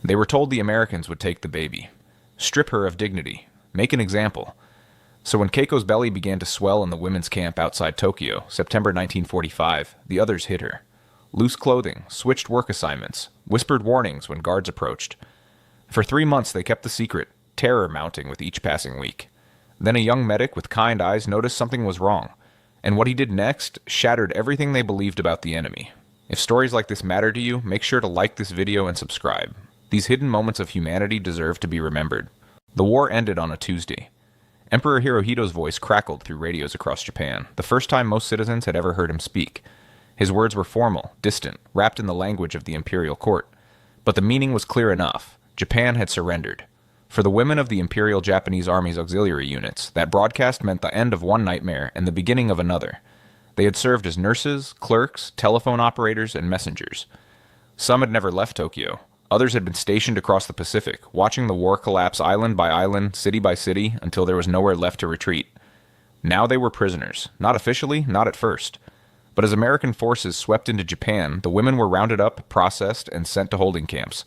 They were told the Americans would take the baby, strip her of dignity, make an example. So when Keiko's belly began to swell in the women's camp outside Tokyo, September 1945, the others hid her. Loose clothing, switched work assignments, whispered warnings when guards approached. For 3 months they kept the secret, terror mounting with each passing week. Then a young medic with kind eyes noticed something was wrong, and what he did next shattered everything they believed about the enemy. If stories like this matter to you, make sure to like this video and subscribe. These hidden moments of humanity deserve to be remembered. The war ended on a Tuesday. Emperor Hirohito's voice crackled through radios across Japan, the first time most citizens had ever heard him speak. His words were formal, distant, wrapped in the language of the imperial court. But the meaning was clear enough. Japan had surrendered. For the women of the Imperial Japanese Army's auxiliary units, that broadcast meant the end of one nightmare and the beginning of another. They had served as nurses, clerks, telephone operators, and messengers. Some had never left Tokyo. Others had been stationed across the Pacific, watching the war collapse island by island, city by city, until there was nowhere left to retreat. Now they were prisoners. Not officially, not at first. But as American forces swept into Japan, the women were rounded up, processed, and sent to holding camps.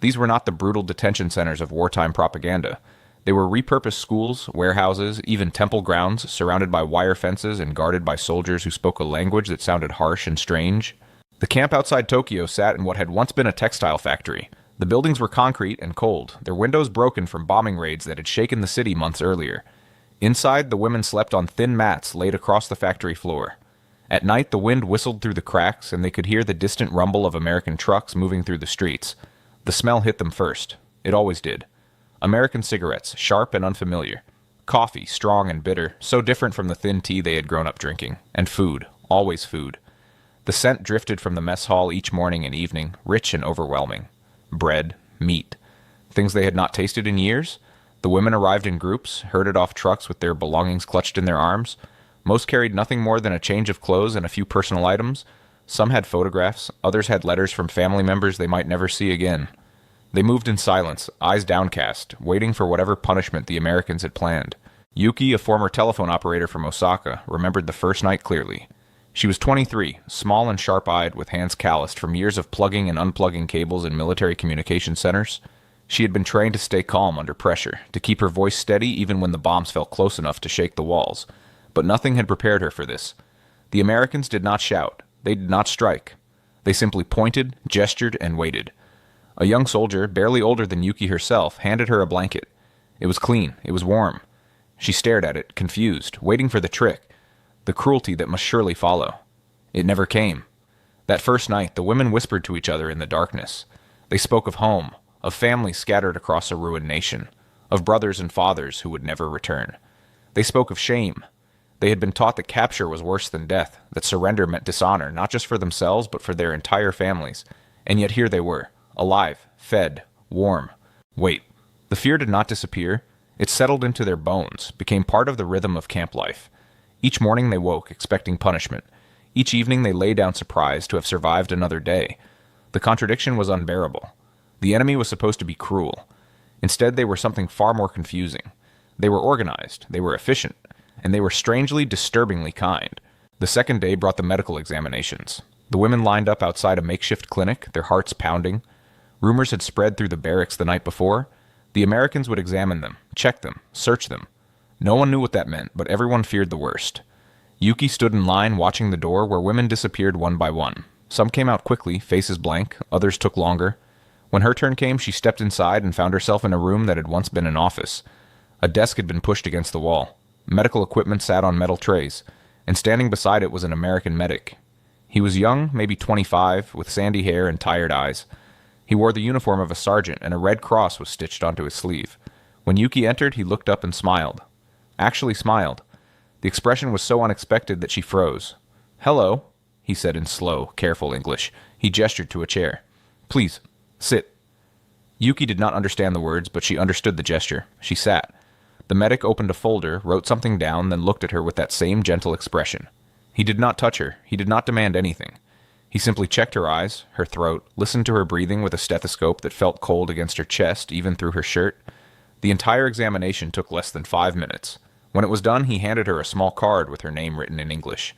These were not the brutal detention centers of wartime propaganda. They were repurposed schools, warehouses, even temple grounds, surrounded by wire fences and guarded by soldiers who spoke a language that sounded harsh and strange. The camp outside Tokyo sat in what had once been a textile factory. The buildings were concrete and cold, their windows broken from bombing raids that had shaken the city months earlier. Inside, the women slept on thin mats laid across the factory floor. At night, the wind whistled through the cracks, and they could hear the distant rumble of American trucks moving through the streets. The smell hit them first. It always did. American cigarettes, sharp and unfamiliar. Coffee, strong and bitter, so different from the thin tea they had grown up drinking. And food, always food. The scent drifted from the mess hall each morning and evening, rich and overwhelming. Bread, meat. Things they had not tasted in years. The women arrived in groups, herded off trucks with their belongings clutched in their arms. Most carried nothing more than a change of clothes and a few personal items. Some had photographs, others had letters from family members they might never see again. They moved in silence, eyes downcast, waiting for whatever punishment the Americans had planned. Yuki, a former telephone operator from Osaka, remembered the first night clearly. She was 23, small and sharp-eyed, with hands calloused from years of plugging and unplugging cables in military communication centers. She had been trained to stay calm under pressure, to keep her voice steady even when the bombs fell close enough to shake the walls. But nothing had prepared her for this. The Americans did not shout. They did not strike. They simply pointed, gestured, and waited. A young soldier, barely older than Yuki herself, handed her a blanket. It was clean. It was warm. She stared at it, confused, waiting for the trick, the cruelty that must surely follow. It never came. That first night, the women whispered to each other in the darkness. They spoke of home, of families scattered across a ruined nation, of brothers and fathers who would never return. They spoke of shame. They had been taught that capture was worse than death, that surrender meant dishonor, not just for themselves, but for their entire families. And yet here they were, alive, fed, warm. Wait, the fear did not disappear. It settled into their bones, became part of the rhythm of camp life. Each morning they woke, expecting punishment. Each evening they lay down surprised to have survived another day. The contradiction was unbearable. The enemy was supposed to be cruel. Instead, they were something far more confusing. They were organized, they were efficient, and they were strangely, disturbingly kind. The second day brought the medical examinations. The women lined up outside a makeshift clinic, their hearts pounding. Rumors had spread through the barracks the night before. The Americans would examine them, check them, search them. No one knew what that meant, but everyone feared the worst. Yuki stood in line watching the door where women disappeared one by one. Some came out quickly, faces blank, others took longer. When her turn came, she stepped inside and found herself in a room that had once been an office. A desk had been pushed against the wall. Medical equipment sat on metal trays, and standing beside it was an American medic. He was young, maybe 25, with sandy hair and tired eyes. He wore the uniform of a sergeant, and a red cross was stitched onto his sleeve. When Yuki entered, he looked up and smiled. Actually smiled. The expression was so unexpected that she froze. "Hello," he said in slow, careful English. He gestured to a chair. "Please, sit." Yuki did not understand the words, but she understood the gesture. She sat. The medic opened a folder, wrote something down, then looked at her with that same gentle expression. He did not touch her. He did not demand anything. He simply checked her eyes, her throat, listened to her breathing with a stethoscope that felt cold against her chest, even through her shirt. The entire examination took less than 5 minutes. When it was done, he handed her a small card with her name written in English.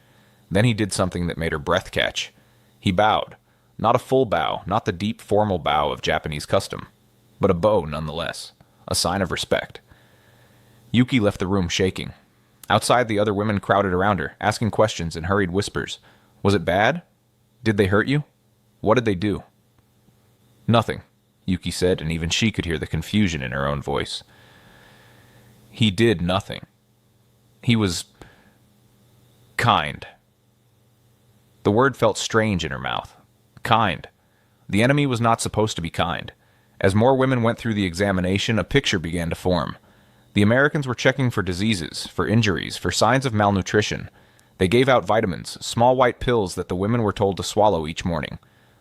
Then he did something that made her breath catch. He bowed, Not a full bow, not the deep, formal bow of Japanese custom, but a bow nonetheless, a sign of respect. Yuki left the room shaking. Outside, the other women crowded around her, asking questions in hurried whispers. Was it bad? Did they hurt you? What did they do? Nothing, Yuki said, and even she could hear the confusion in her own voice. He did nothing. He was kind. The word felt strange in her mouth. Kind. The enemy was not supposed to be kind. As more women went through the examination, a picture began to form. The Americans were checking for diseases, for injuries, for signs of malnutrition. They gave out vitamins, small white pills that the women were told to swallow each morning.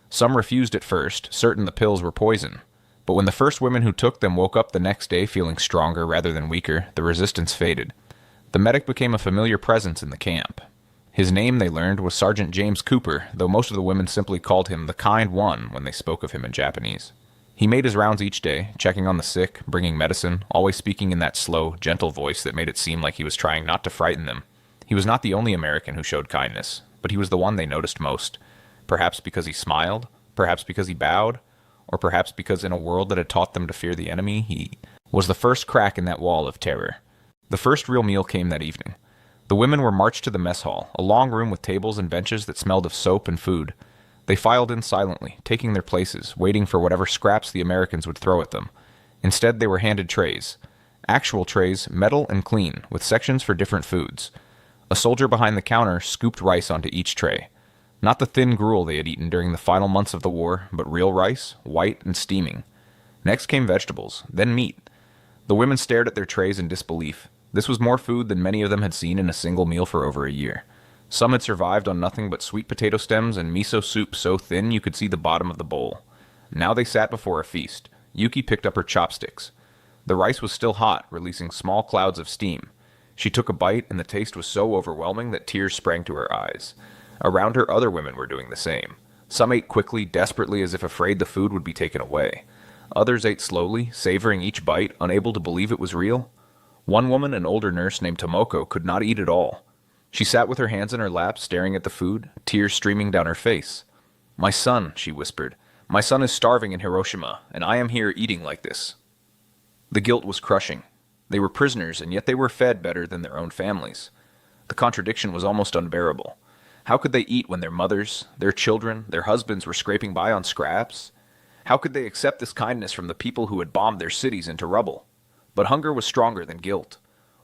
Some refused at first, certain the pills were poison. But when the first women who took them woke up the next day feeling stronger rather than weaker, the resistance faded. The medic became a familiar presence in the camp. His name, they learned, was Sergeant James Cooper, though most of the women simply called him the Kind One when they spoke of him in Japanese. He made his rounds each day, checking on the sick, bringing medicine, always speaking in that slow, gentle voice that made it seem like he was trying not to frighten them. He was not the only American who showed kindness, but he was the one they noticed most. Perhaps because he smiled, perhaps because he bowed, or perhaps because in a world that had taught them to fear the enemy, he was the first crack in that wall of terror. The first real meal came that evening. The women were marched to the mess hall, a long room with tables and benches that smelled of soap and food. They filed in silently, taking their places, waiting for whatever scraps the Americans would throw at them. Instead, they were handed trays. Actual trays, metal and clean, with sections for different foods. A soldier behind the counter scooped rice onto each tray. Not the thin gruel they had eaten during the final months of the war, but real rice, white and steaming. Next came vegetables, then meat. The women stared at their trays in disbelief. This was more food than many of them had seen in a single meal for over a year. Some had survived on nothing but sweet potato stems and miso soup so thin you could see the bottom of the bowl. Now they sat before a feast. Yuki picked up her chopsticks. The rice was still hot, releasing small clouds of steam. She took a bite, and the taste was so overwhelming that tears sprang to her eyes. Around her, other women were doing the same. Some ate quickly, desperately, as if afraid the food would be taken away. Others ate slowly, savoring each bite, unable to believe it was real. One woman, an older nurse named Tomoko, could not eat at all. She sat with her hands in her lap, staring at the food, tears streaming down her face. "My son," she whispered. "My son is starving in Hiroshima, and I am here eating like this." The guilt was crushing. They were prisoners, and yet they were fed better than their own families. The contradiction was almost unbearable. How could they eat when their mothers, their children, their husbands were scraping by on scraps? How could they accept this kindness from the people who had bombed their cities into rubble? But hunger was stronger than guilt.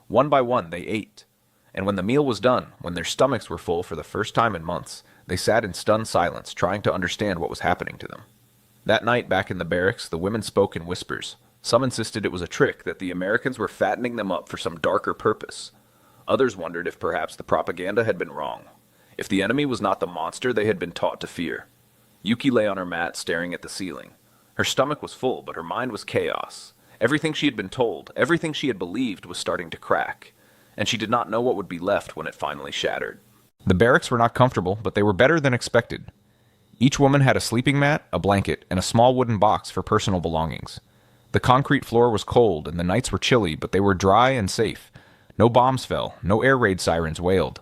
One by one they ate. And when the meal was done, when their stomachs were full for the first time in months, they sat in stunned silence, trying to understand what was happening to them. That night back in the barracks, the women spoke in whispers. Some insisted it was a trick, that the Americans were fattening them up for some darker purpose. Others wondered if perhaps the propaganda had been wrong, if the enemy was not the monster they had been taught to fear. Yuki lay on her mat, staring at the ceiling. Her stomach was full, but her mind was chaos. Everything she had been told, everything she had believed was starting to crack, and she did not know what would be left when it finally shattered. The barracks were not comfortable, but they were better than expected. Each woman had a sleeping mat, a blanket, and a small wooden box for personal belongings. The concrete floor was cold, and the nights were chilly, but they were dry and safe. No bombs fell, no air raid sirens wailed.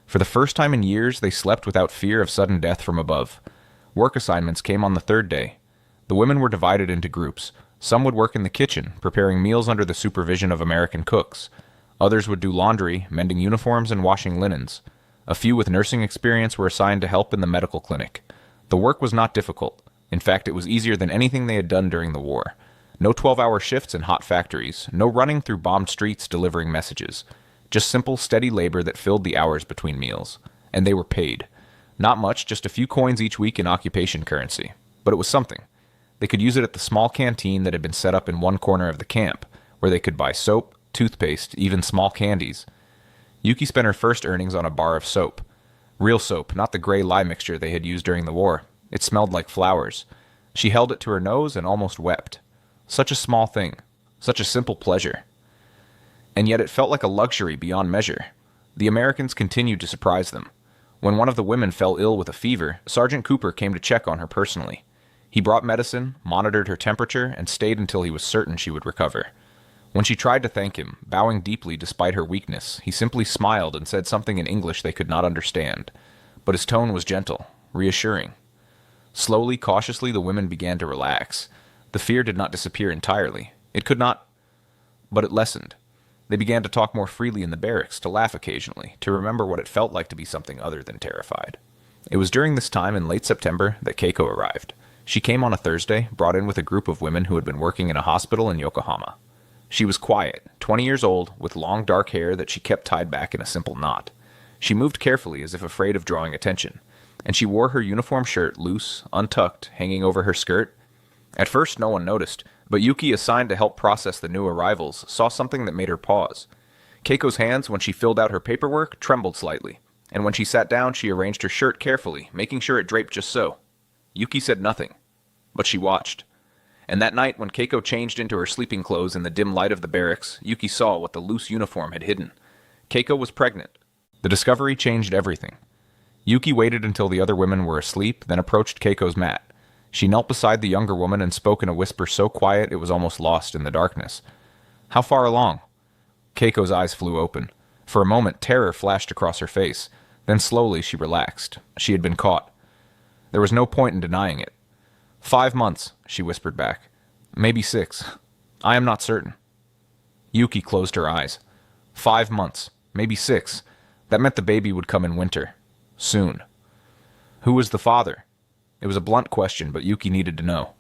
For the first time in years, they slept without fear of sudden death from above. Work assignments came on the third day. The women were divided into groups. Some would work in the kitchen, preparing meals under the supervision of American cooks. Others would do laundry, mending uniforms, and washing linens. A few with nursing experience were assigned to help in the medical clinic. The work was not difficult. In fact, it was easier than anything they had done during the war. No 12-hour shifts in hot factories, no running through bombed streets delivering messages. Just simple, steady labor that filled the hours between meals. And they were paid. Not much, just a few coins each week in occupation currency. But it was something. They could use it at the small canteen that had been set up in one corner of the camp, where they could buy soap, toothpaste, even small candies. Yuki spent her first earnings on a bar of soap. Real soap, not the gray lye mixture they had used during the war. It smelled like flowers. She held it to her nose and almost wept. Such a small thing. Such a simple pleasure. And yet it felt like a luxury beyond measure. The Americans continued to surprise them. When one of the women fell ill with a fever, Sergeant Cooper came to check on her personally. He brought medicine, monitored her temperature, and stayed until he was certain she would recover. When she tried to thank him, bowing deeply despite her weakness, he simply smiled and said something in English they could not understand. But his tone was gentle, reassuring. Slowly, cautiously, the women began to relax. The fear did not disappear entirely. It could not, but it lessened. They began to talk more freely in the barracks, to laugh occasionally, to remember what it felt like to be something other than terrified. It was during this time in late September that Keiko arrived. She came on a Thursday, brought in with a group of women who had been working in a hospital in Yokohama. She was quiet, 20 years old, with long dark hair that she kept tied back in a simple knot. She moved carefully as if afraid of drawing attention, and she wore her uniform shirt loose, untucked, hanging over her skirt. At first no one noticed, but Yuki, assigned to help process the new arrivals, saw something that made her pause. Keiko's hands, when she filled out her paperwork, trembled slightly, and when she sat down she arranged her shirt carefully, making sure it draped just so. Yuki said nothing, but she watched. And that night, when Keiko changed into her sleeping clothes in the dim light of the barracks, Yuki saw what the loose uniform had hidden. Keiko was pregnant. The discovery changed everything. Yuki waited until the other women were asleep, then approached Keiko's mat. She knelt beside the younger woman and spoke in a whisper so quiet it was almost lost in the darkness. "How far along?" Keiko's eyes flew open. For a moment, terror flashed across her face. Then slowly she relaxed. She had been caught. There was no point in denying it. 5 months, she whispered back. Maybe 6. I am not certain. Yuki closed her eyes. 5 months, maybe 6. That meant the baby would come in winter. Soon. Who was the father? It was a blunt question, but Yuki needed to know.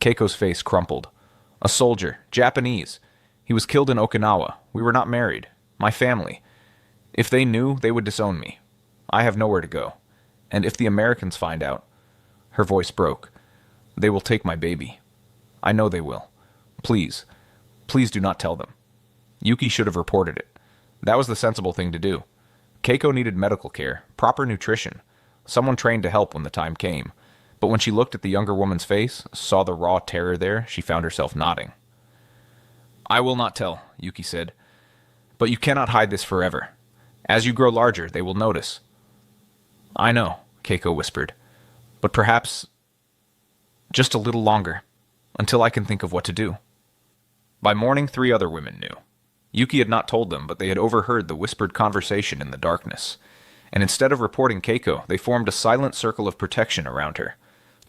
Keiko's face crumpled. A soldier, Japanese. He was killed in Okinawa. We were not married. My family. If they knew, they would disown me. I have nowhere to go. And if the Americans find out... Her voice broke. They will take my baby. I know they will. Please. Please do not tell them. Yuki should have reported it. That was the sensible thing to do. Keiko needed medical care, proper nutrition, someone trained to help when the time came. But when she looked at the younger woman's face, saw the raw terror there, she found herself nodding. I will not tell, Yuki said. But you cannot hide this forever. As you grow larger, they will notice. I know, Keiko whispered. But perhaps... just a little longer, until I can think of what to do. By morning, 3 other women knew. Yuki had not told them, but they had overheard the whispered conversation in the darkness. And instead of reporting Keiko, they formed a silent circle of protection around her.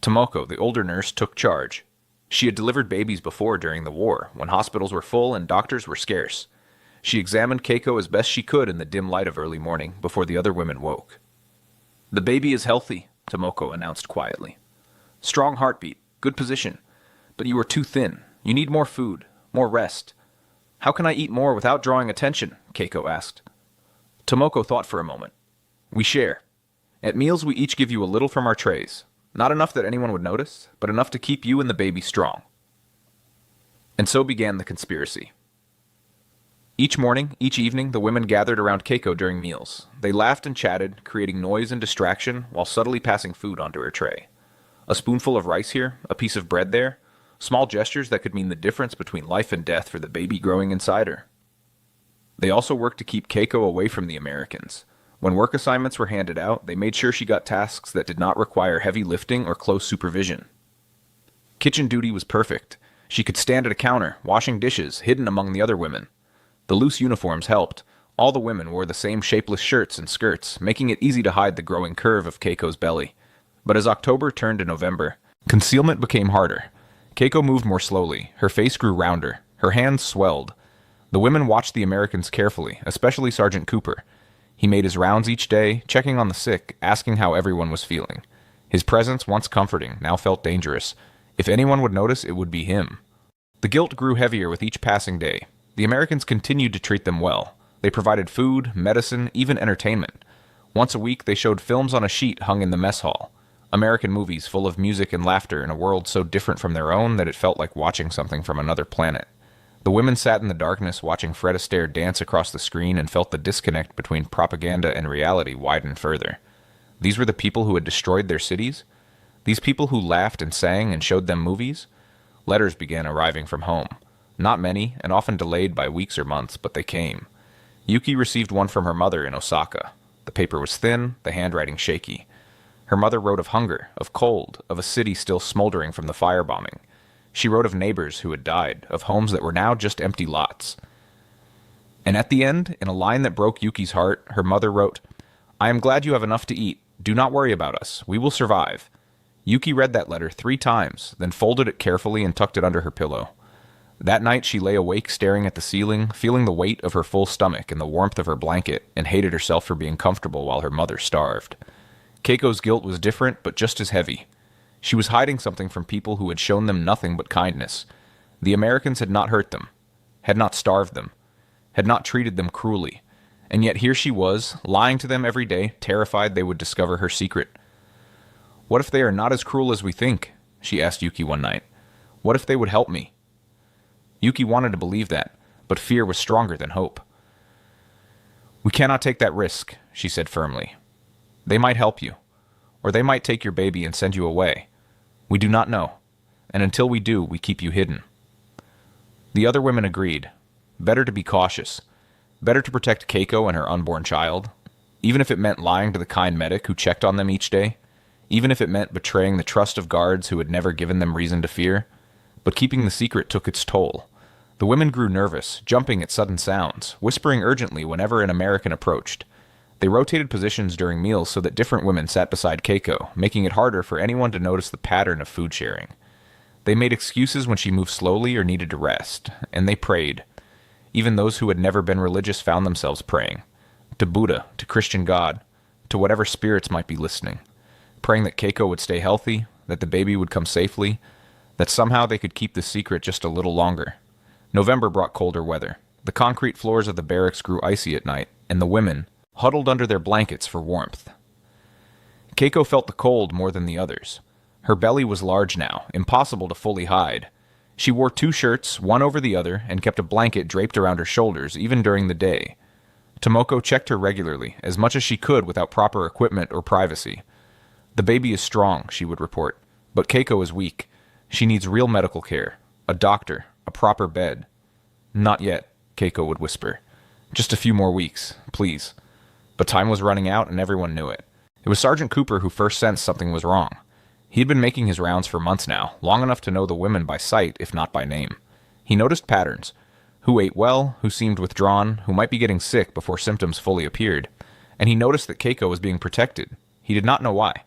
Tomoko, the older nurse, took charge. She had delivered babies before during the war, when hospitals were full and doctors were scarce. She examined Keiko as best she could in the dim light of early morning, before the other women woke. The baby is healthy, Tomoko announced quietly. Strong heartbeat, good position. But you are too thin. You need more food, more rest. How can I eat more without drawing attention? Keiko asked. Tomoko thought for a moment. We share. At meals we each give you a little from our trays. Not enough that anyone would notice, but enough to keep you and the baby strong. And so began the conspiracy. Each morning, each evening, the women gathered around Keiko during meals. They laughed and chatted, creating noise and distraction, while subtly passing food onto her tray. A spoonful of rice here, a piece of bread there, small gestures that could mean the difference between life and death for the baby growing inside her. They also worked to keep Keiko away from the Americans. When work assignments were handed out, they made sure she got tasks that did not require heavy lifting or close supervision. Kitchen duty was perfect. She could stand at a counter, washing dishes, hidden among the other women. The loose uniforms helped. All the women wore the same shapeless shirts and skirts, making it easy to hide the growing curve of Keiko's belly. But as October turned to November, concealment became harder. Keiko moved more slowly. Her face grew rounder. Her hands swelled. The women watched the Americans carefully, especially Sergeant Cooper. He made his rounds each day, checking on the sick, asking how everyone was feeling. His presence, once comforting, now felt dangerous. If anyone would notice, it would be him. The guilt grew heavier with each passing day. The Americans continued to treat them well. They provided food, medicine, even entertainment. Once a week, they showed films on a sheet hung in the mess hall. American movies full of music and laughter in a world so different from their own that it felt like watching something from another planet. The women sat in the darkness watching Fred Astaire dance across the screen and felt the disconnect between propaganda and reality widen further. These were the people who had destroyed their cities? These people who laughed and sang and showed them movies? Letters began arriving from home. Not many, and often delayed by weeks or months, but they came. Yuki received one from her mother in Osaka. The paper was thin, the handwriting shaky. Her mother wrote of hunger, of cold, of a city still smoldering from the firebombing. She wrote of neighbors who had died, of homes that were now just empty lots. And at the end, in a line that broke Yuki's heart, her mother wrote, I am glad you have enough to eat. Do not worry about us. We will survive. Yuki read that letter 3 times, then folded it carefully and tucked it under her pillow. That night she lay awake staring at the ceiling, feeling the weight of her full stomach and the warmth of her blanket, and hated herself for being comfortable while her mother starved. Keiko's guilt was different, but just as heavy. She was hiding something from people who had shown them nothing but kindness. The Americans had not hurt them, had not starved them, had not treated them cruelly, and yet here she was, lying to them every day, terrified they would discover her secret. "What if they are not as cruel as we think?" she asked Yuki one night. "What if they would help me?" Yuki wanted to believe that, but fear was stronger than hope. "We cannot take that risk," she said firmly. "They might help you, or they might take your baby and send you away. We do not know, and until we do, we keep you hidden." The other women agreed. Better to be cautious. Better to protect Keiko and her unborn child, even if it meant lying to the kind medic who checked on them each day, even if it meant betraying the trust of guards who had never given them reason to fear. But keeping the secret took its toll. The women grew nervous, jumping at sudden sounds, whispering urgently whenever an American approached. They rotated positions during meals so that different women sat beside Keiko, making it harder for anyone to notice the pattern of food sharing. They made excuses when she moved slowly or needed to rest, and they prayed. Even those who had never been religious found themselves praying. To Buddha, to Christian God, to whatever spirits might be listening. Praying that Keiko would stay healthy, that the baby would come safely, that somehow they could keep the secret just a little longer. November brought colder weather. The concrete floors of the barracks grew icy at night, and the women huddled under their blankets for warmth. Keiko felt the cold more than the others. Her belly was large now, impossible to fully hide. She wore 2 shirts, one over the other, and kept a blanket draped around her shoulders, even during the day. Tomoko checked her regularly, as much as she could without proper equipment or privacy. "The baby is strong," she would report, "but Keiko is weak. She needs real medical care, a doctor, a proper bed." "Not yet," Keiko would whisper. "Just a few more weeks, please." But time was running out and everyone knew it. It was Sergeant Cooper who first sensed something was wrong. He had been making his rounds for months now, long enough to know the women by sight, if not by name. He noticed patterns. Who ate well, who seemed withdrawn, who might be getting sick before symptoms fully appeared. And he noticed that Keiko was being protected. He did not know why.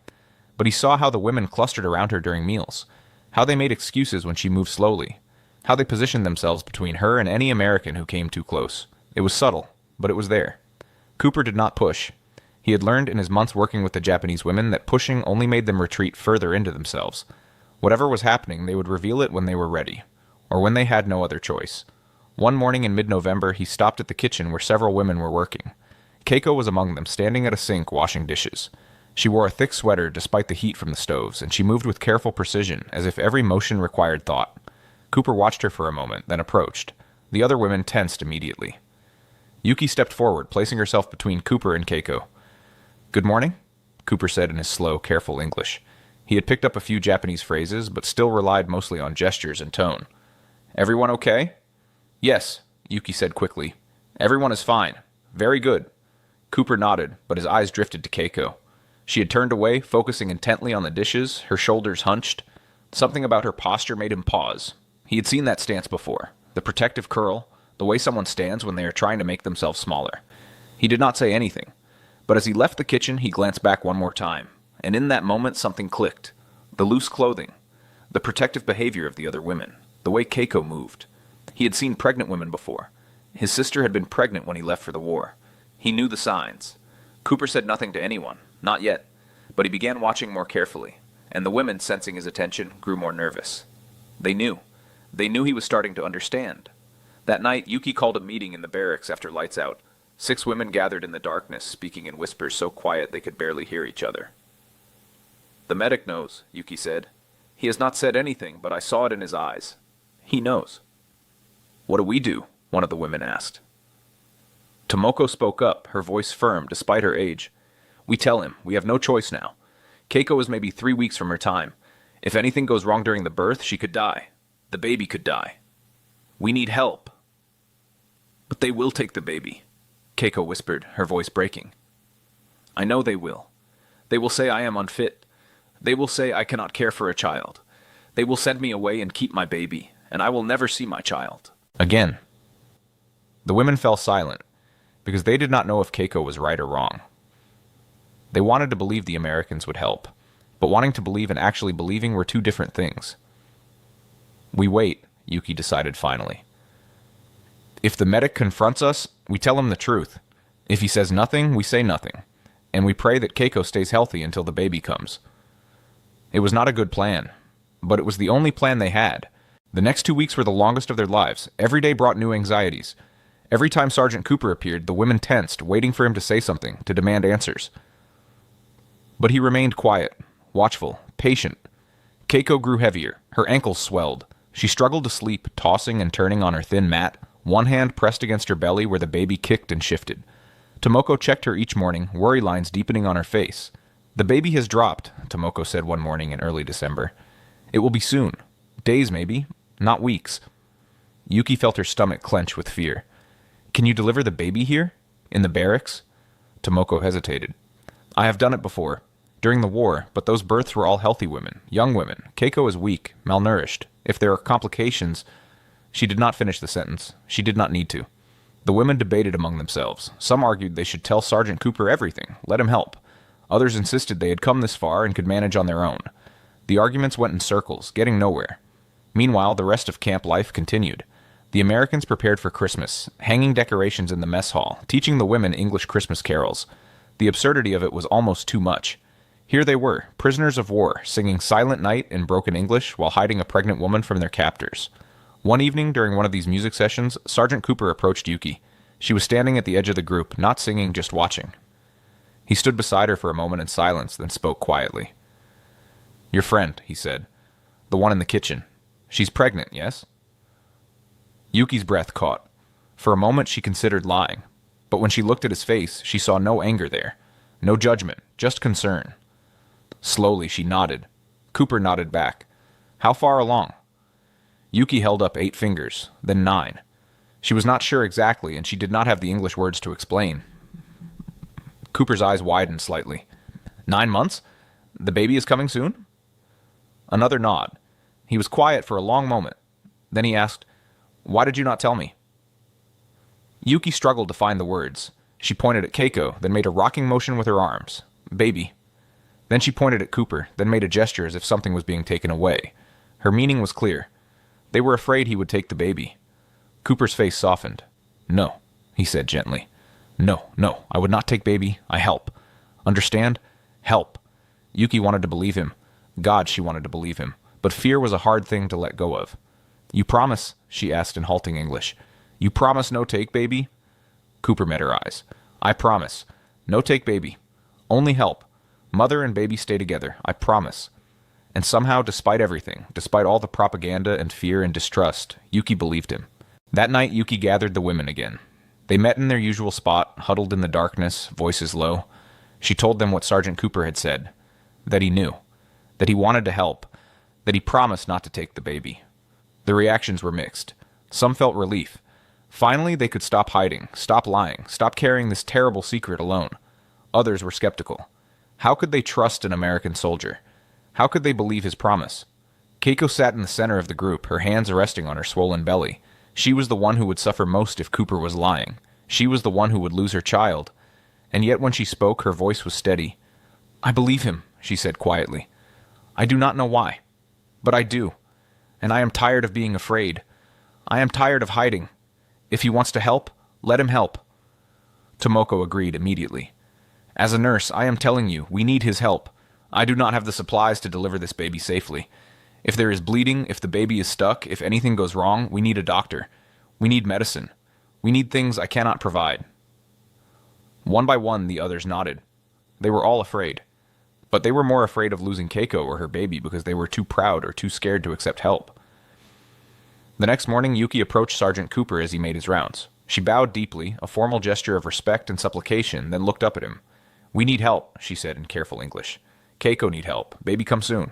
But he saw how the women clustered around her during meals. How they made excuses when she moved slowly. How they positioned themselves between her and any American who came too close. It was subtle, but it was there. Cooper did not push. He had learned in his months working with the Japanese women that pushing only made them retreat further into themselves. Whatever was happening, they would reveal it when they were ready, or when they had no other choice. One morning in mid-November, he stopped at the kitchen where several women were working. Keiko was among them, standing at a sink washing dishes. She wore a thick sweater despite the heat from the stoves, and she moved with careful precision, as if every motion required thought. Cooper watched her for a moment, then approached. The other women tensed immediately. Yuki stepped forward, placing herself between Cooper and Keiko. "Good morning," Cooper said in his slow, careful English. He had picked up a few Japanese phrases, but still relied mostly on gestures and tone. "Everyone okay?" "Yes," Yuki said quickly. "Everyone is fine. Very good." Cooper nodded, but his eyes drifted to Keiko. She had turned away, focusing intently on the dishes, her shoulders hunched. Something about her posture made him pause. He had seen that stance before. The protective curl, the way someone stands when they are trying to make themselves smaller. He did not say anything, but as he left the kitchen, he glanced back one more time, and in that moment something clicked. The loose clothing, the protective behavior of the other women, the way Keiko moved. He had seen pregnant women before. His sister had been pregnant when he left for the war. He knew the signs. Cooper said nothing to anyone, not yet, but he began watching more carefully, and the women, sensing his attention, grew more nervous. They knew. They knew he was starting to understand. That night, Yuki called a meeting in the barracks after lights out. 6 women gathered in the darkness, speaking in whispers so quiet they could barely hear each other. "The medic knows," Yuki said. "He has not said anything, but I saw it in his eyes. He knows." "What do we do?" one of the women asked. Tomoko spoke up, her voice firm despite her age. "We tell him. We have no choice now. Keiko is maybe 3 weeks from her time. If anything goes wrong during the birth, she could die. The baby could die. We need help." "But they will take the baby," Keiko whispered, her voice breaking. "I know they will. They will say I am unfit. They will say I cannot care for a child. They will send me away and keep my baby, and I will never see my child." Again. The women fell silent, because they did not know if Keiko was right or wrong. They wanted to believe the Americans would help. but wanting to believe and actually believing were two different things. We wait, Yuki decided finally. If the medic confronts us, we tell him the truth. If he says nothing, we say nothing. And we pray that Keiko stays healthy until the baby comes. It was not a good plan, but it was the only plan they had. The next 2 weeks were the longest of their lives. Every day brought new anxieties. Every time Sergeant Cooper appeared, the women tensed, waiting for him to say something, to demand answers. But he remained quiet, watchful, patient. Keiko grew heavier. Her ankles swelled. She struggled to sleep, tossing and turning on her thin mat, one hand pressed against her belly where the baby kicked and shifted. Tomoko checked her each morning, worry lines deepening on her face. The baby has dropped, Tomoko said one morning in early December. It will be soon. Days, maybe. Not weeks. Yuki felt her stomach clench with fear. Can you deliver the baby here? In the barracks? Tomoko hesitated. I have done it before. During the war, but those births were all healthy women, young women. Keiko is weak, malnourished. If there are complications... She did not finish the sentence. She did not need to. The women debated among themselves. Some argued they should tell Sergeant Cooper everything, let him help. Others insisted they had come this far and could manage on their own. The arguments went in circles, getting nowhere. Meanwhile, the rest of camp life continued. The Americans prepared for Christmas, hanging decorations in the mess hall, teaching the women English Christmas carols. The absurdity of it was almost too much. Here they were, prisoners of war, singing Silent Night in broken English while hiding a pregnant woman from their captors. One evening, during one of these music sessions, Sergeant Cooper approached Yuki. She was standing at the edge of the group, not singing, just watching. He stood beside her for a moment in silence, then spoke quietly. Your friend, he said. The one in the kitchen. She's pregnant, yes? Yuki's breath caught. For a moment she considered lying. But when she looked at his face, she saw no anger there. No judgment, just concern. Slowly she nodded. Cooper nodded back. How far along? Yuki held up 8 fingers, then 9. She was not sure exactly, and she did not have the English words to explain. Cooper's eyes widened slightly. 9 months? The baby is coming soon? Another nod. He was quiet for a long moment. Then he asked, Why did you not tell me? Yuki struggled to find the words. She pointed at Keiko, then made a rocking motion with her arms. Baby. Then she pointed at Cooper, then made a gesture as if something was being taken away. Her meaning was clear. They were afraid he would take the baby. Cooper's face softened. No, he said gently. No, I would not take baby. I help. Understand? Help. Yuki wanted to believe him. God, she wanted to believe him. But fear was a hard thing to let go of. You promise? She asked in halting English. You promise no take baby? Cooper met her eyes. I promise. No take baby. Only help. Mother and baby stay together. I promise. And somehow, despite everything, despite all the propaganda and fear and distrust, Yuki believed him. That night, Yuki gathered the women again. They met in their usual spot, huddled in the darkness, voices low. She told them what Sergeant Cooper had said. That he knew. That he wanted to help. That he promised not to take the baby. The reactions were mixed. Some felt relief. Finally, they could stop hiding, stop lying, stop carrying this terrible secret alone. Others were skeptical. How could they trust an American soldier? How could they believe his promise? Keiko sat in the center of the group, her hands resting on her swollen belly. She was the one who would suffer most if Cooper was lying. She was the one who would lose her child. And yet when she spoke, her voice was steady. I believe him, she said quietly. I do not know why, but I do. And I am tired of being afraid. I am tired of hiding. If he wants to help, let him help. Tomoko agreed immediately. As a nurse, I am telling you, we need his help. I do not have the supplies to deliver this baby safely. If there is bleeding, if the baby is stuck, if anything goes wrong, we need a doctor. We need medicine. We need things I cannot provide. One by one, the others nodded. They were all afraid. But they were more afraid of losing Keiko or her baby because they were too proud or too scared to accept help. The next morning, Yuki approached Sergeant Cooper as he made his rounds. She bowed deeply, a formal gesture of respect and supplication, then looked up at him. We need help, she said in careful English. Keiko need help. Baby come soon.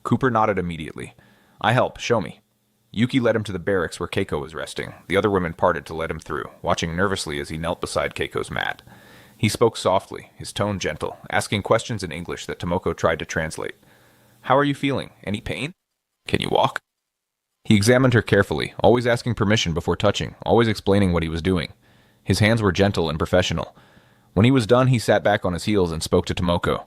Cooper nodded immediately. I help. Show me. Yuki led him to the barracks where Keiko was resting. The other women parted to let him through, watching nervously as he knelt beside Keiko's mat. He spoke softly, his tone gentle, asking questions in English that Tomoko tried to translate. How are you feeling? Any pain? Can you walk? He examined her carefully, always asking permission before touching, always explaining what he was doing. His hands were gentle and professional. When he was done, he sat back on his heels and spoke to Tomoko.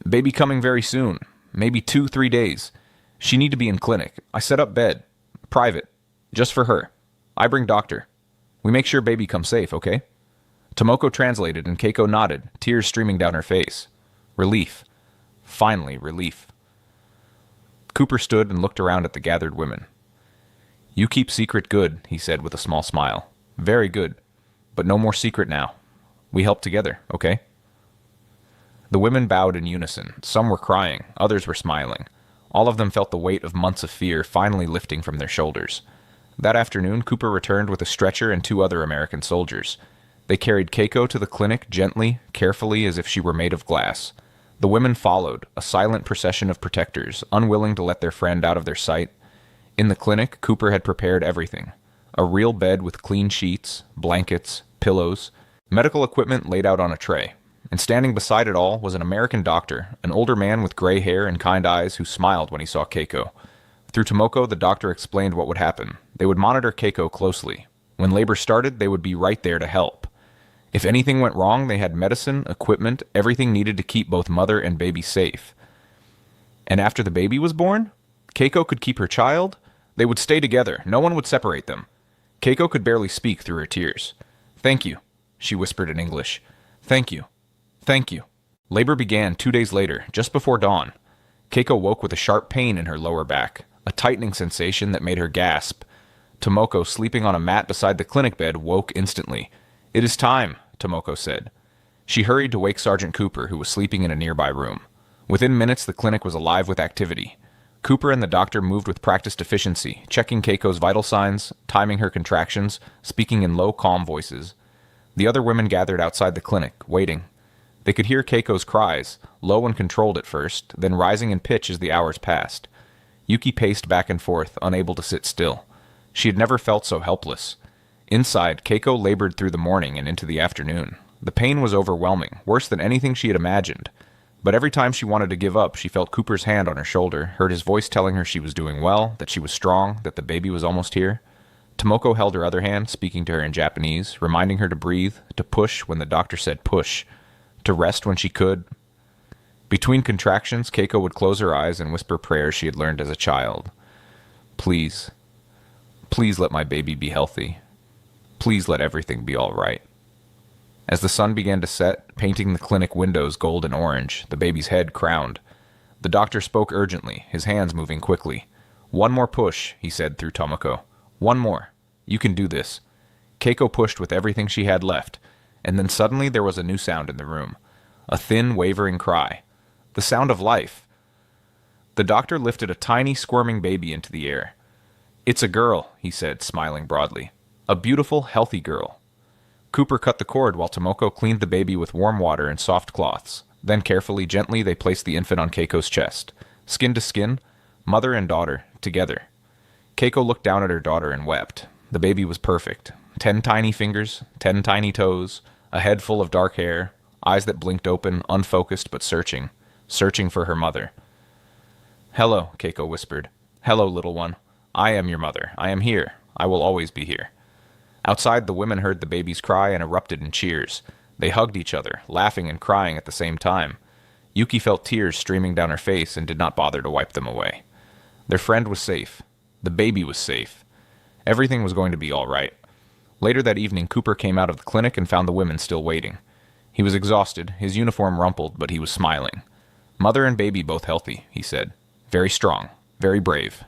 Baby coming very soon. Maybe 2-3 days. She need to be in clinic. I set up bed. Private. Just for her. I bring doctor. We make sure baby comes safe, okay? Tomoko translated and Keiko nodded, tears streaming down her face. Relief. Finally, relief. Cooper stood and looked around at the gathered women. You keep secret good, he said with a small smile. Very good. But no more secret now. We help together, okay? The women bowed in unison. Some were crying, others were smiling. All of them felt the weight of months of fear finally lifting from their shoulders. That afternoon, Cooper returned with a stretcher and 2 other American soldiers. They carried Keiko to the clinic gently, carefully, as if she were made of glass. The women followed, a silent procession of protectors, unwilling to let their friend out of their sight. In the clinic, Cooper had prepared everything. A real bed with clean sheets, blankets, pillows, medical equipment laid out on a tray. And standing beside it all was an American doctor, an older man with gray hair and kind eyes who smiled when he saw Keiko. Through Tomoko, the doctor explained what would happen. They would monitor Keiko closely. When labor started, they would be right there to help. If anything went wrong, they had medicine, equipment, everything needed to keep both mother and baby safe. And after the baby was born, Keiko could keep her child. They would stay together. No one would separate them. Keiko could barely speak through her tears. Thank you, she whispered in English. Thank you. Thank you. Labor began 2 days later, just before dawn. Keiko woke with a sharp pain in her lower back, a tightening sensation that made her gasp. Tomoko, sleeping on a mat beside the clinic bed, woke instantly. It is time, Tomoko said. She hurried to wake Sergeant Cooper, who was sleeping in a nearby room. Within minutes, the clinic was alive with activity. Cooper and the doctor moved with practiced efficiency, checking Keiko's vital signs, timing her contractions, speaking in low, calm voices. The other women gathered outside the clinic, waiting. They could hear Keiko's cries, low and controlled at first, then rising in pitch as the hours passed. Yuki paced back and forth, unable to sit still. She had never felt so helpless. Inside, Keiko labored through the morning and into the afternoon. The pain was overwhelming, worse than anything she had imagined. But every time she wanted to give up, she felt Cooper's hand on her shoulder, heard his voice telling her she was doing well, that she was strong, that the baby was almost here. Tomoko held her other hand, speaking to her in Japanese, reminding her to breathe, to push when the doctor said push, to rest when she could. Between contractions, Keiko would close her eyes and whisper prayers she had learned as a child. Please, please let my baby be healthy. Please let everything be all right. As the sun began to set, painting the clinic windows gold and orange, the baby's head crowned. The doctor spoke urgently, his hands moving quickly. One more push, he said through Tomoko. One more. You can do this. Keiko pushed with everything she had left, and then suddenly there was a new sound in the room. A thin, wavering cry. The sound of life. The doctor lifted a tiny, squirming baby into the air. It's a girl, he said, smiling broadly. A beautiful, healthy girl. Cooper cut the cord while Tomoko cleaned the baby with warm water and soft cloths. Then carefully, gently, they placed the infant on Keiko's chest. Skin to skin, mother and daughter, together. Keiko looked down at her daughter and wept. The baby was perfect. 10 tiny fingers, 10 tiny toes, a head full of dark hair, eyes that blinked open, unfocused but searching for her mother. Hello, Keiko whispered. Hello, little one. I am your mother. I am here. I will always be here. Outside, the women heard the baby's cry and erupted in cheers. They hugged each other, laughing and crying at the same time. Yuki felt tears streaming down her face and did not bother to wipe them away. Their friend was safe. The baby was safe. Everything was going to be all right. Later that evening, Cooper came out of the clinic and found the women still waiting. He was exhausted, his uniform rumpled, but he was smiling. Mother and baby both healthy, he said. Very strong, very brave.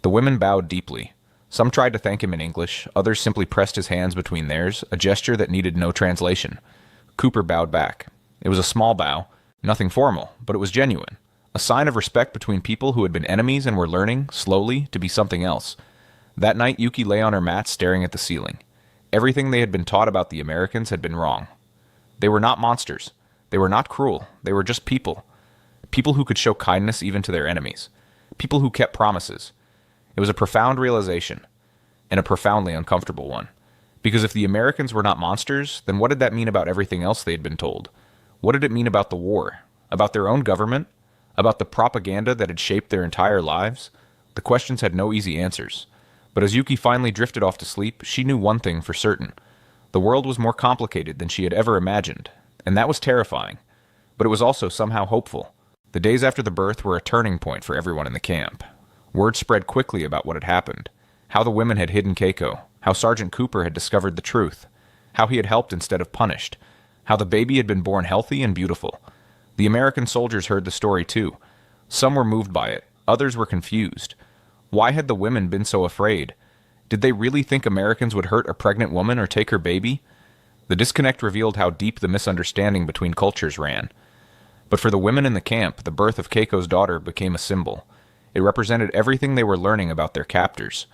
The women bowed deeply. Some tried to thank him in English, others simply pressed his hands between theirs, a gesture that needed no translation. Cooper bowed back. It was a small bow, nothing formal, but it was genuine. A sign of respect between people who had been enemies and were learning, slowly, to be something else. That night, Yuki lay on her mat staring at the ceiling. Everything they had been taught about the Americans had been wrong. They were not monsters. They were not cruel. They were just people. People who could show kindness even to their enemies. People who kept promises. It was a profound realization, and a profoundly uncomfortable one. Because if the Americans were not monsters, then what did that mean about everything else they had been told? What did it mean about the war? About their own government? About the propaganda that had shaped their entire lives? The questions had no easy answers. But as Yuki finally drifted off to sleep, she knew one thing for certain. The world was more complicated than she had ever imagined, and that was terrifying. but it was also somehow hopeful. The days after the birth were a turning point for everyone in the camp. Word spread quickly about what had happened, how the women had hidden Keiko, how Sergeant Cooper had discovered the truth, how he had helped instead of punished, how the baby had been born healthy and beautiful. The American soldiers heard the story too. Some were moved by it, others were confused. Why had the women been so afraid? Did they really think Americans would hurt a pregnant woman or take her baby? The disconnect revealed how deep the misunderstanding between cultures ran. But for the women in the camp, the birth of Keiko's daughter became a symbol. It represented everything they were learning about their captors.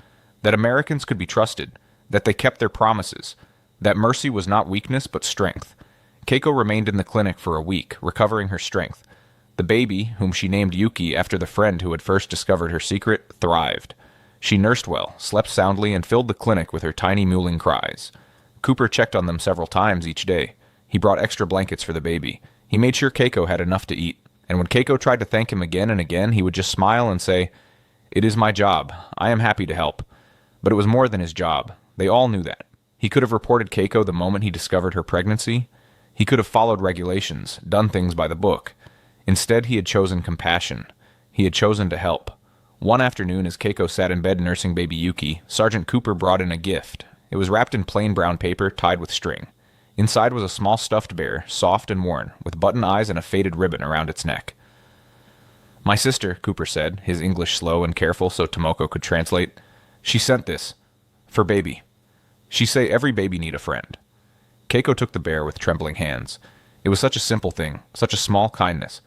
That Americans could be trusted, that they kept their promises, that mercy was not weakness but strength. Keiko remained in the clinic for a week, recovering her strength. The baby, whom she named Yuki after the friend who had first discovered her secret, thrived. She nursed well, slept soundly, and filled the clinic with her tiny mewling cries. Cooper checked on them several times each day. He brought extra blankets for the baby. He made sure Keiko had enough to eat. And when Keiko tried to thank him again and again, he would just smile and say, "It is my job. I am happy to help." But it was more than his job. They all knew that. He could have reported Keiko the moment he discovered her pregnancy. He could have followed regulations, done things by the book. Instead, he had chosen compassion. He had chosen to help. One afternoon, as Keiko sat in bed nursing baby Yuki, Sergeant Cooper brought in a gift. It was wrapped in plain brown paper tied with string. Inside was a small stuffed bear, soft and worn, with button eyes and a faded ribbon around its neck. "My sister," Cooper said, his English slow and careful so Tomoko could translate. "She sent this. For baby. She say every baby need a friend." Keiko took the bear with trembling hands. It was such a simple thing, such a small kindness,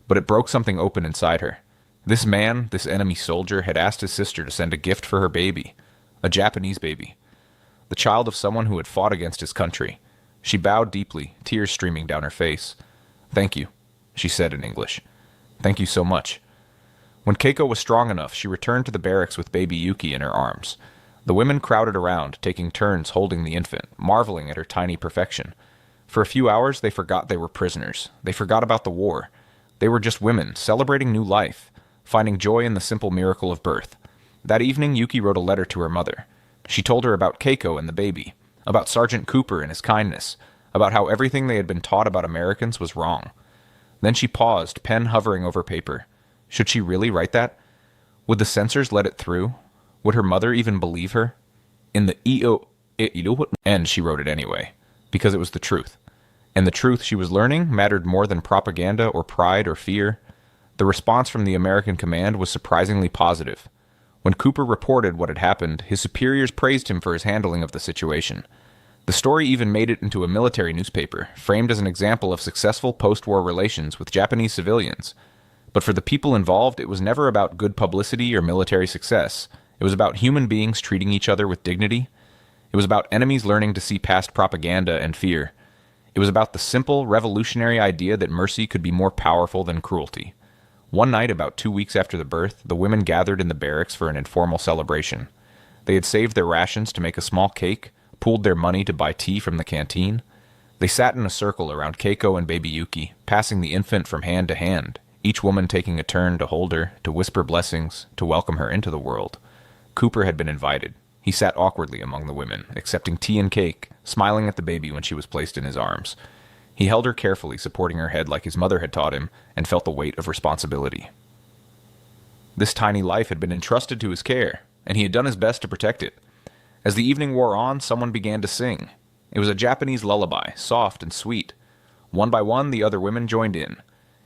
but it broke something open inside her. This man, this enemy soldier, had asked his sister to send a gift for her baby, a Japanese baby, the child of someone who had fought against his country. She bowed deeply, tears streaming down her face. "Thank you," she said in English. "Thank you so much." When Keiko was strong enough, she returned to the barracks with baby Yuki in her arms. The women crowded around, taking turns holding the infant, marveling at her tiny perfection. For a few hours, they forgot they were prisoners. They forgot about the war. They were just women, celebrating new life, finding joy in the simple miracle of birth. That evening, Yuki wrote a letter to her mother. She told her about Keiko and the baby, about Sergeant Cooper and his kindness, about how everything they had been taught about Americans was wrong. Then she paused, pen hovering over paper. Should she really write that? Would the censors let it through? Would her mother even believe her? In the end, she wrote it anyway, because it was the truth. And the truth she was learning mattered more than propaganda or pride or fear. The response from the American command was surprisingly positive. When Cooper reported what had happened, his superiors praised him for his handling of the situation. The story even made it into a military newspaper, framed as an example of successful post-war relations with Japanese civilians. But for the people involved, it was never about good publicity or military success. It was about human beings treating each other with dignity. It was about enemies learning to see past propaganda and fear. It was about the simple, revolutionary idea that mercy could be more powerful than cruelty. One night, about 2 weeks after the birth, the women gathered in the barracks for an informal celebration. They had saved their rations to make a small cake, pooled their money to buy tea from the canteen. They sat in a circle around Keiko and baby Yuki, passing the infant from hand to hand, each woman taking a turn to hold her, to whisper blessings, to welcome her into the world. Cooper had been invited. He sat awkwardly among the women, accepting tea and cake, smiling at the baby when she was placed in his arms. He held her carefully, supporting her head like his mother had taught him, and felt the weight of responsibility. This tiny life had been entrusted to his care, and he had done his best to protect it. As the evening wore on, someone began to sing. It was a Japanese lullaby, soft and sweet. One by one, the other women joined in.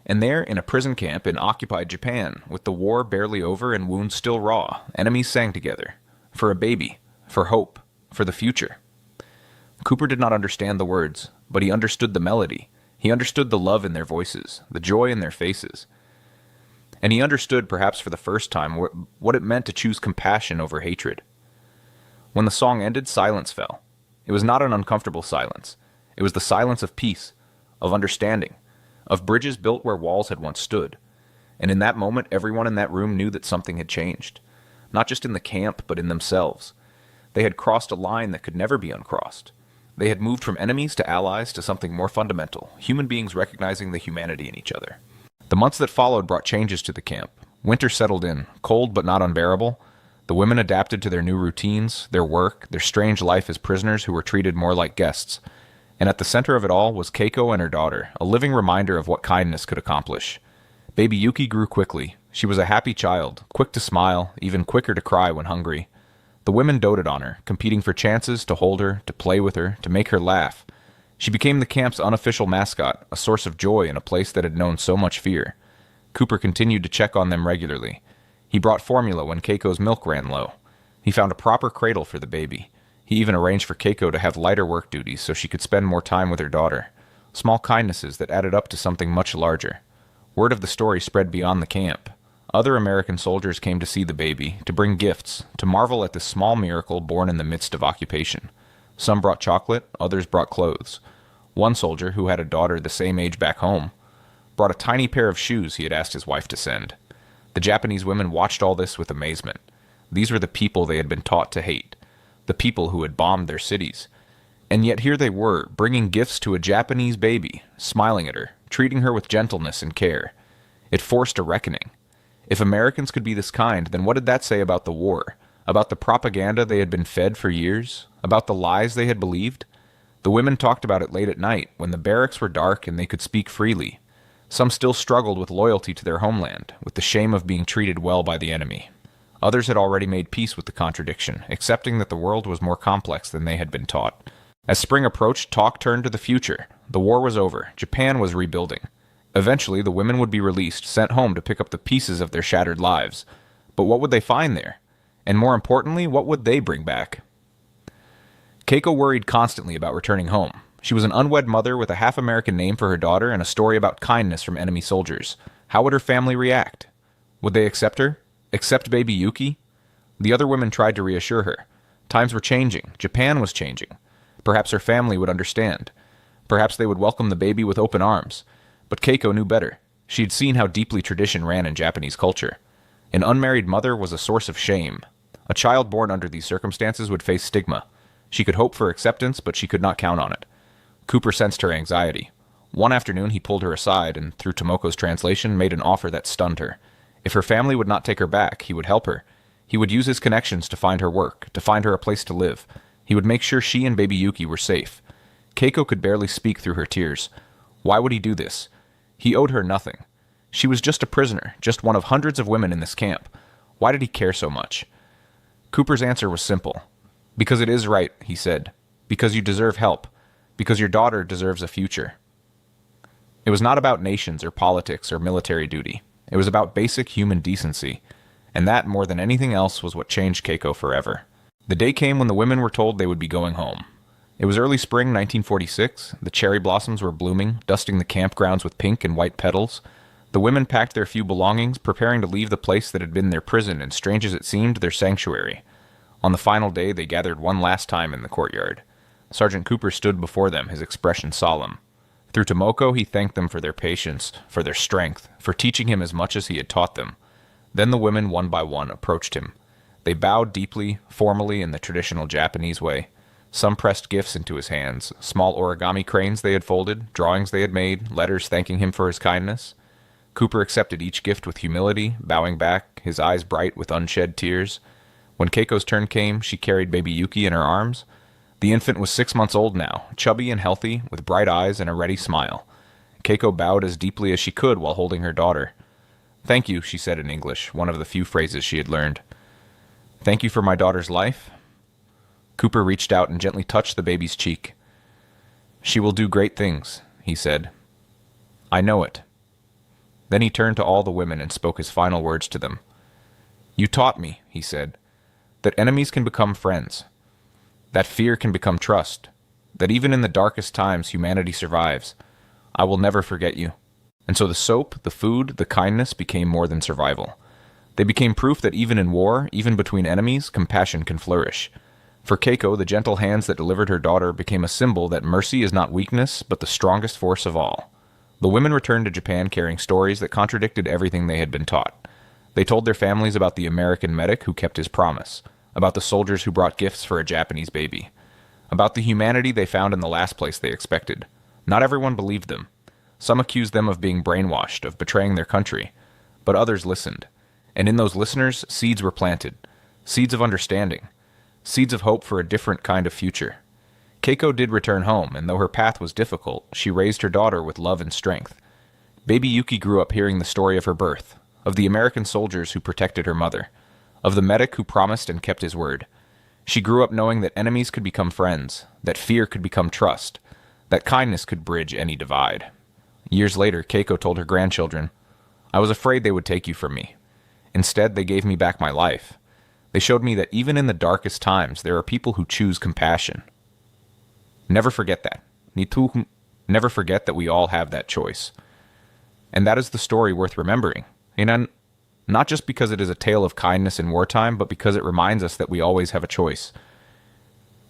And there, in a prison camp in occupied Japan, with the war barely over and wounds still raw, enemies sang together. For a baby, for hope, for the future. Cooper did not understand the words, but he understood the melody. He understood the love in their voices, the joy in their faces. And he understood, perhaps for the first time, what it meant to choose compassion over hatred. When the song ended, silence fell. It was not an uncomfortable silence. It was the silence of peace, of understanding, of bridges built where walls had once stood. And in that moment, everyone in that room knew that something had changed. Not just in the camp, but in themselves. They had crossed a line that could never be uncrossed. They had moved from enemies to allies to something more fundamental, human beings recognizing the humanity in each other. The months that followed brought changes to the camp. Winter settled in, cold but not unbearable. The women adapted to their new routines, their work, their strange life as prisoners who were treated more like guests. And at the center of it all was Keiko and her daughter, a living reminder of what kindness could accomplish. Baby Yuki grew quickly. She was a happy child, quick to smile, even quicker to cry when hungry. The women doted on her, competing for chances to hold her, to play with her, to make her laugh. She became the camp's unofficial mascot, a source of joy in a place that had known so much fear. Cooper continued to check on them regularly. He brought formula when Keiko's milk ran low. He found a proper cradle for the baby. He even arranged for Keiko to have lighter work duties so she could spend more time with her daughter. Small kindnesses that added up to something much larger. Word of the story spread beyond the camp. Other American soldiers came to see the baby, to bring gifts, to marvel at this small miracle born in the midst of occupation. Some brought chocolate, others brought clothes. One soldier, who had a daughter the same age back home, brought a tiny pair of shoes he had asked his wife to send. The Japanese women watched all this with amazement. These were the people they had been taught to hate, the people who had bombed their cities. And yet here they were, bringing gifts to a Japanese baby, smiling at her, treating her with gentleness and care. It forced a reckoning. If Americans could be this kind, then what did that say about the war? About the propaganda they had been fed for years? About the lies they had believed? The women talked about it late at night, when the barracks were dark and they could speak freely. Some still struggled with loyalty to their homeland, with the shame of being treated well by the enemy. Others had already made peace with the contradiction, accepting that the world was more complex than they had been taught. As spring approached, talk turned to the future. The war was over. Japan was rebuilding. Eventually, the women would be released, sent home to pick up the pieces of their shattered lives. But what would they find there? And more importantly, what would they bring back? Keiko worried constantly about returning home. She was an unwed mother with a half-American name for her daughter and a story about kindness from enemy soldiers. How would her family react? Would they accept her? Accept baby Yuki? The other women tried to reassure her. Times were changing. Japan was changing. Perhaps her family would understand. Perhaps they would welcome the baby with open arms. But Keiko knew better. She had seen how deeply tradition ran in Japanese culture. An unmarried mother was a source of shame. A child born under these circumstances would face stigma. She could hope for acceptance, but she could not count on it. Cooper sensed her anxiety. One afternoon he pulled her aside and, through Tomoko's translation, made an offer that stunned her. If her family would not take her back, he would help her. He would use his connections to find her work, to find her a place to live. He would make sure she and baby Yuki were safe. Keiko could barely speak through her tears. Why would he do this? He owed her nothing. She was just a prisoner, just one of hundreds of women in this camp. Why did he care so much? Cooper's answer was simple. Because it is right, he said. Because you deserve help. Because your daughter deserves a future. It was not about nations or politics or military duty. It was about basic human decency. And that, more than anything else, was what changed Keiko forever. The day came when the women were told they would be going home. It was early spring 1946. The cherry blossoms were blooming, dusting the campgrounds with pink and white petals. The women packed their few belongings, preparing to leave the place that had been their prison and, strange as it seemed, their sanctuary. On the final day, they gathered one last time in the courtyard. Sergeant Cooper stood before them, his expression solemn. Through Tomoko, he thanked them for their patience, for their strength, for teaching him as much as he had taught them. Then the women, one by one, approached him. They bowed deeply, formally, in the traditional Japanese way. Some pressed gifts into his hands, small origami cranes they had folded, drawings they had made, letters thanking him for his kindness. Cooper accepted each gift with humility, bowing back, his eyes bright with unshed tears. When Keiko's turn came, she carried baby Yuki in her arms. The infant was 6 months old now, chubby and healthy, with bright eyes and a ready smile. Keiko bowed as deeply as she could while holding her daughter. "Thank you," she said in English, one of the few phrases she had learned. "Thank you for my daughter's life." Cooper reached out and gently touched the baby's cheek. "She will do great things," he said. "I know it." Then he turned to all the women and spoke his final words to them. "You taught me," he said, "that enemies can become friends, that fear can become trust, that even in the darkest times humanity survives. I will never forget you." And so the soap, the food, the kindness became more than survival. They became proof that even in war, even between enemies, compassion can flourish. For Keiko, the gentle hands that delivered her daughter became a symbol that mercy is not weakness, but the strongest force of all. The women returned to Japan carrying stories that contradicted everything they had been taught. They told their families about the American medic who kept his promise, about the soldiers who brought gifts for a Japanese baby, about the humanity they found in the last place they expected. Not everyone believed them. Some accused them of being brainwashed, of betraying their country, but others listened. And in those listeners, seeds were planted, seeds of understanding, seeds of hope for a different kind of future. Keiko did return home, and though her path was difficult, she raised her daughter with love and strength. Baby Yuki grew up hearing the story of her birth, of the American soldiers who protected her mother, of the medic who promised and kept his word. She grew up knowing that enemies could become friends, that fear could become trust, that kindness could bridge any divide. Years later, Keiko told her grandchildren, "I was afraid they would take you from me. Instead, they gave me back my life. They showed me that even in the darkest times, there are people who choose compassion." Never forget that. Never forget that we all have that choice. And that is the story worth remembering. And not just because it is a tale of kindness in wartime, but because it reminds us that we always have a choice.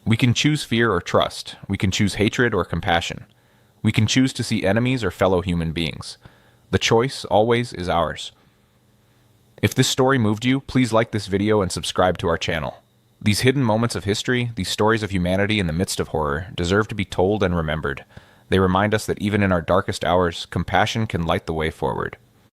We can choose fear or trust. We can choose hatred or compassion. We can choose to see enemies or fellow human beings. The choice always is ours. If this story moved you, please like this video and subscribe to our channel. These hidden moments of history, these stories of humanity in the midst of horror, deserve to be told and remembered. They remind us that even in our darkest hours, compassion can light the way forward.